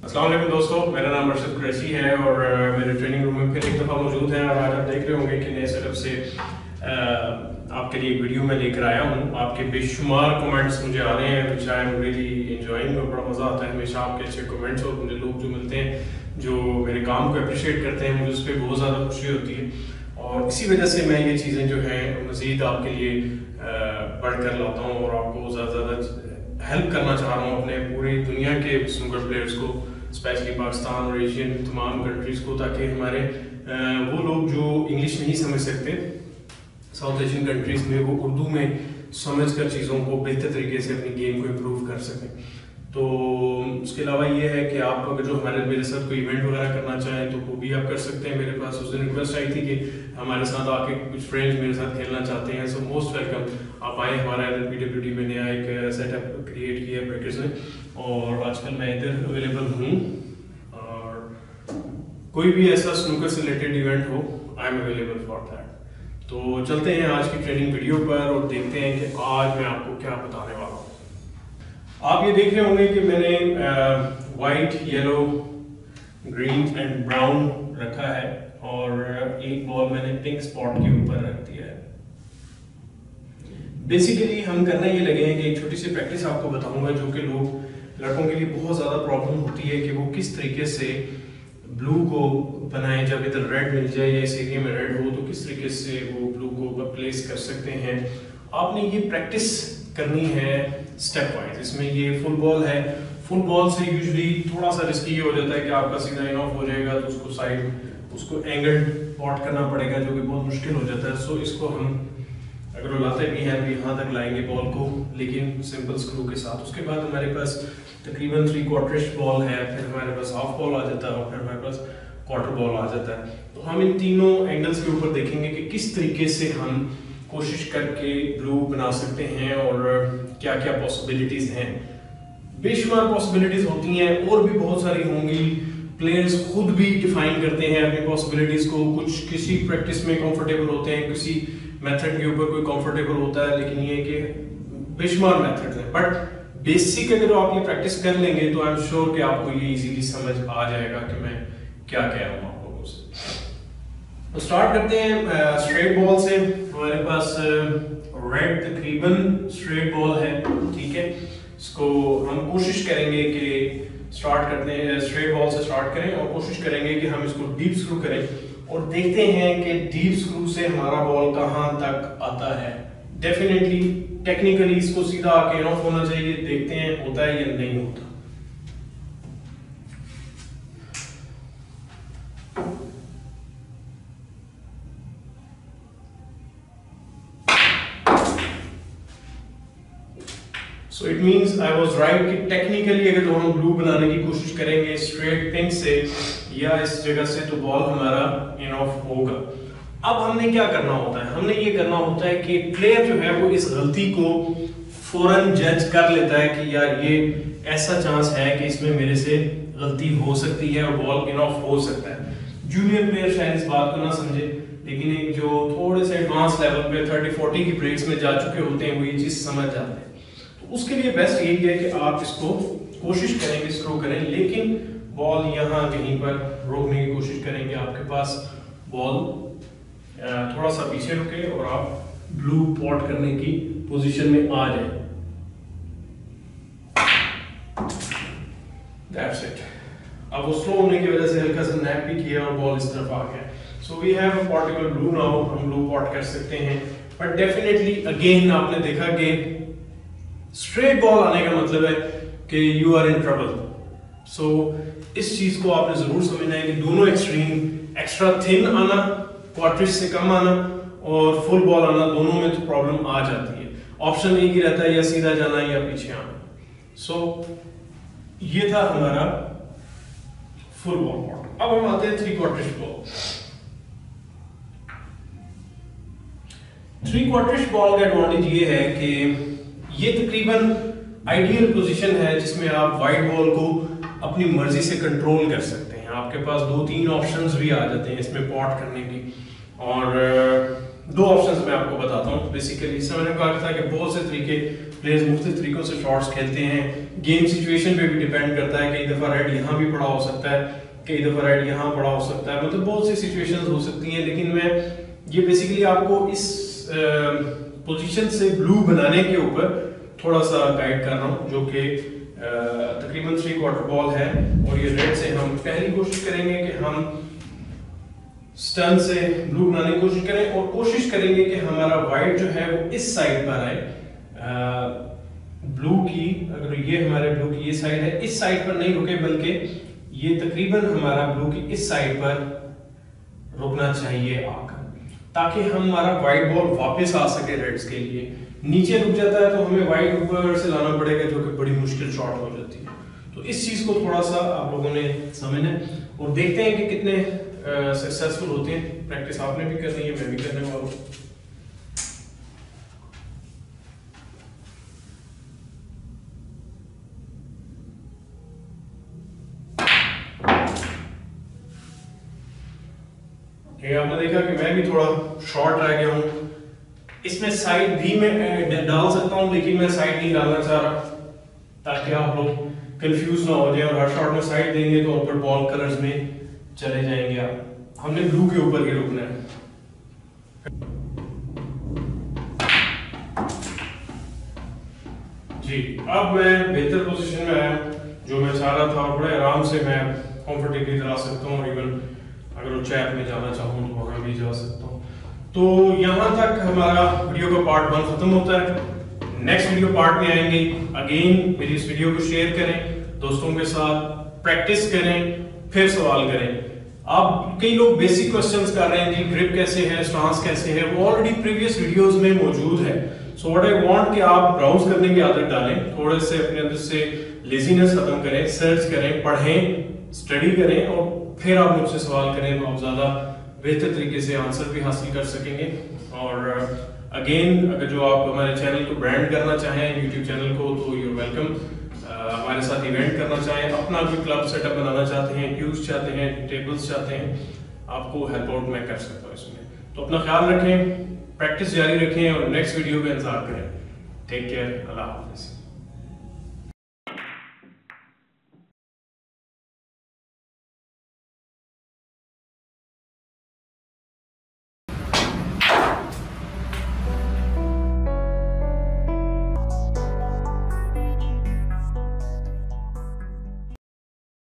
अस्सलाम वालेकुम दोस्तों, मेरा नाम अर्शद कुरैशी है और मेरे ट्रेनिंग रूम में फिर एक दफ़ा मौजूद हैं। और आज आप देख रहे होंगे कि नए सेटअप से आपके लिए एक वीडियो में लेकर आया हूँ। आपके बेशुमार कमेंट्स मुझे आ रहे हैं, विच आई एम रियली एंजॉइंग और बड़ा मज़ा आता है हमेशा आपके अच्छे कमेंट्स और मुझे लोग जो मिलते हैं जो मेरे काम को अप्रिशिएट करते हैं, मुझे उस पर बहुत ज़्यादा खुशी होती है। और इसी वजह से मैं ये चीज़ें जो हैं मज़ीद आपके लिए बढ़कर लाता हूँ और आपको ज़्यादा हेल्प करना चाह रहा हूँ अपने पूरी दुनिया के स्नूकर प्लेयर्स को, स्पेशली पाकिस्तान और एशियन तमाम कंट्रीज़ को, ताकि हमारे वो लोग जो इंग्लिश नहीं समझ सकते साउथ एशियन कंट्रीज़ में, वो उर्दू में समझ कर चीज़ों को बेहतर तरीके से अपनी गेम को इम्प्रूव कर सकें। तो उसके अलावा ये है कि आप अगर जो मेरे साथ कोई इवेंट वगैरह करना चाहें तो वो भी आप कर सकते हैं। मेरे पास उस दिन रिक्वेस्ट आई थी कि हमारे साथ आके कुछ फ्रेंड्स मेरे साथ खेलना चाहते हैं, सो मोस्ट वेलकम, आप आए। हमारा LLPWD में नया एक सेटअप क्रिएट किया है ब्रेकर्स ने और आजकल मैं इधर अवेलेबल हूँ। और कोई भी ऐसा स्नूकर से रिलेटेड इवेंट हो, I am available for that. तो चलते हैं आज की ट्रेनिंग वीडियो पर और देखते हैं कि आज मैं आपको क्या बताने वाला हूँ। आप ये देख रहे होंगे कि मैंने white, yellow, green and brown रखा है और एक बॉल मैंने पिंक स्पॉट के ऊपर रख दिया है। बेसिकली हम करने ये लगे हैं कि एक छोटी सी प्रैक्टिस आपको बताऊंगा जो कि लड़कों के लिए बहुत ज़्यादा प्रॉब्लम होती है कि वो किस तरीके से ब्लू को बनाएं। जब इधर रेड मिल जाए या इस एरिया में रेड हो तो किस तरीके से वो ब्लू को प्लेस कर सकते हैं। आपने ये प्रैक्टिस करनी है स्टेप वाइज। इसमें ये फुल बॉल है, फुल बॉल से यूजुअली थोड़ा सा रिस्की हो जाता है कि आपका सीधा इन ऑफ हो जाएगा तो उसको साइड उसको एंगल पॉट करना पड़ेगा जो कि बहुत मुश्किल हो जाता है। सो इसको हम अगर लाते भी हैं तो यहाँ तक लाएंगे बॉल को, लेकिन सिंपल स्क्रू के साथ। उसके बाद हमारे पास तकरीबन 3/4 बॉल है, फिर हमारे पास हाफ बॉल आ जाता है और फिर हमारे पास क्वार्टर बॉल आ जाता है। तो हम इन तीनों एंगल्स के ऊपर देखेंगे कि किस तरीके से हम कोशिश करके ब्लू बना सकते हैं और क्या क्या पॉसिबिलिटीज हैं। बेशुमार पॉसिबिलिटीज होती हैं और भी बहुत सारी होंगी। प्लेयर्स खुद भी डिफाइन करते हैं अपनी पॉसिबिलिटीज को। कुछ किसी प्रैक्टिस में कंफर्टेबल होते हैं, किसी मेथड के ऊपर कोई कंफर्टेबल होता है, लेकिन ये कि बेशुमार मेथड्स हैं। बट बेसिक अगर आप ये प्रैक्टिस कर लेंगे तो आई एम श्योर कि आपको ये इजीली समझ आ जाएगा कि मैं क्या कह रहा हूँ आप लोगों से। तो स्टार्ट करते हैं स्ट्रेट बॉल से। हमारे पास रेड तकरीबन स्ट्रेट बॉल है, ठीक है। इसको हम कोशिश करेंगे कि स्टार्ट करते हैं स्ट्रेट बॉल से स्टार्ट करें और कोशिश करेंगे कि हम इसको डीप स्क्रू करें और देखते हैं कि डीप स्क्रू से हमारा बॉल कहाँ तक आता है। डेफिनेटली टेक्निकली इसको सीधा आके ऑफ होना चाहिए, देखते हैं होता है या नहीं होता। So it means I was right कि टेक्निकली अगर तो हम ब्लू बनाने की कोशिश करेंगे स्ट्रेट पिंक से या इस जगह से तो बॉल हमारा इन ऑफ होगा। अब हमने क्या करना होता है, हमने ये करना होता है कि प्लेयर जो है वो इस गलती को फौरन जज कर लेता है कि यार ये ऐसा चांस है कि इसमें मेरे से गलती हो सकती है और बॉल इन ऑफ हो सकता है। जूनियर प्लेयर शायद इस बात को ना समझे, लेकिन एक जो थोड़े से एडवांस लेवल पे 30-40 की ब्रेक्स में जा चुके होते हैं वो ये चीज समझ जाते हैं। उसके लिए बेस्ट यही है कि आप इसको कोशिश करेंगे स्क्रू करें, लेकिन बॉल यहाँ कहीं पर रोकने की कोशिश करेंगे। आपके पास बॉल थोड़ा सा पीछे रुके और आप ब्लू पॉट करने की पोजीशन में आ जाए। That's it। अब वो स्लो होने की वजह से हल्का सा नैप भी किया और बॉल इस तरफ आ गया। So we have a particular blue now, हम ब्लू पॉट कर सकते हैं। बट डेफिनेटली अगेन आपने देखा कि स्ट्रेट बॉल आने का मतलब है कि यू आर इन ट्रबल। सो इस चीज को आपने जरूर समझना है कि दोनों एक्सट्रीम, एक्स्ट्रा थिन आना, क्वार्टरिश से कम आना और फुल बॉल आना, दोनों में तो प्रॉब्लम आ जाती है। ऑप्शन एक ही रहता है, या सीधा जाना या पीछे आना। सो ये था हमारा फुल बॉल पॉट। अब हम आते हैं 3/4 बॉल। 3/4 बॉल का एडवांटेज ये है कि ये तकरीबन आइडियल पोजीशन है जिसमें आप वाइड बॉल को अपनी मर्जी से कंट्रोल कर सकते हैं। आपके पास 2-3 ऑप्शंस भी आ जाते हैं इसमें पॉट करने की, और 2 ऑप्शंस मैं आपको बताता हूँ। बेसिकली इसमें मैंने कहा था कि बहुत से तरीके प्लेयर्स मुख्तलिफ तरीकों से शॉट्स खेलते हैं, गेम सिचुएशन पे भी डिपेंड करता है। कई दफ़ा रेड यहाँ भी पड़ा हो सकता है, कई दफ़ा रेड यहाँ पड़ा हो सकता है, मतलब बहुत सी सिचुएशंस हो सकती हैं। लेकिन मैं ये बेसिकली आपको इस पोजीशन से ब्लू बनाने के ऊपर थोड़ा सा गाइड कर रहा हूँ, जो कि तकरीबन 3/4 बॉल है। और ये रेड से हम पहली कोशिश करेंगे कि हम स्टन से ब्लू बनाने की कोशिश करें और कोशिश करेंगे कि हमारा वाइट जो है वो इस साइड पर आए। ब्लू की अगर ये हमारे ब्लू की ये साइड है, इस साइड पर नहीं रुके, बल्कि ये तकरीबन हमारा ब्लू की इस साइड पर रुकना चाहिए आकर, ताकि हमारा वाइट बॉल वापस आ सके रेड्स के लिए। नीचे रुक जाता है तो हमें वाइट ऊपर से लाना पड़ेगा, जो कि बड़ी मुश्किल शॉट हो जाती है। तो इस चीज को थोड़ा सा आप लोगों ने समझना है और देखते हैं कि कितने सक्सेसफुल होते हैं। प्रैक्टिस आपने भी करनी है, मैं भी करने वाला हूँ। आपने देखा कि मैं भी थोड़ा शॉर्ट रह गया हूँ। इसमें साइड भी मैं डाल सकता हूँ, लेकिन मैं साइड नहीं डालना चाह रहा, ताकि आप लोग कंफ्यूज ना हो जाए और हर शॉट में साइड देंगे तो ऊपर बॉल कलर्स में चले जाएंगे आप। हमने ब्लू के ऊपर ही रुकना है। जी, अब मैं बेहतर पोजीशन में आया, जो मैं चाह रहा था, और बड़े आराम से मैं कंफर्टेबली चला सकता हूँ। इवन अगर वो चैप में जाना चाहूँ तो वहां भी जा सकता हूँ। तो यहाँ तक हमारा वीडियो का पार्ट 1 खत्म होता है। नेक्स्ट वीडियो पार्ट में आएंगे। अगेन मेरी इस वीडियो को शेयर करें दोस्तों के साथ, प्रैक्टिस करें, फिर सवाल करें। अब कई लोग बेसिक क्वेश्चंस कर रहे हैं कि ग्रिप कैसे है, स्टांस कैसे है, वो ऑलरेडी प्रीवियस वीडियोस में मौजूद है। सो व्हाट आई वांट कि आप ब्राउज करने की आदत डालें, थोड़े से अपने अंदर से लेजीनेस खत्म करें, सर्च करें, पढ़ें, स्टडी करें और फिर आप मुझसे सवाल करें, तो आप ज्यादा बेहतर तरीके से आंसर भी हासिल कर सकेंगे। और अगेन अगर जो आप हमारे चैनल को ब्रांड करना चाहें, यूट्यूब चैनल को, तो यूर वेलकम। हमारे साथ इवेंट करना चाहें, अपना कोई क्लब सेटअप बनाना चाहते हैं, क्यूज चाहते हैं, टेबल्स चाहते हैं, आपको हेल्प आउट मैं कर सकता हूँ इसमें। तो अपना ख्याल रखें, प्रैक्टिस जारी रखें और नेक्स्ट वीडियो का इंतजार करें। टेक केयर, अल्लाह हाफिज़।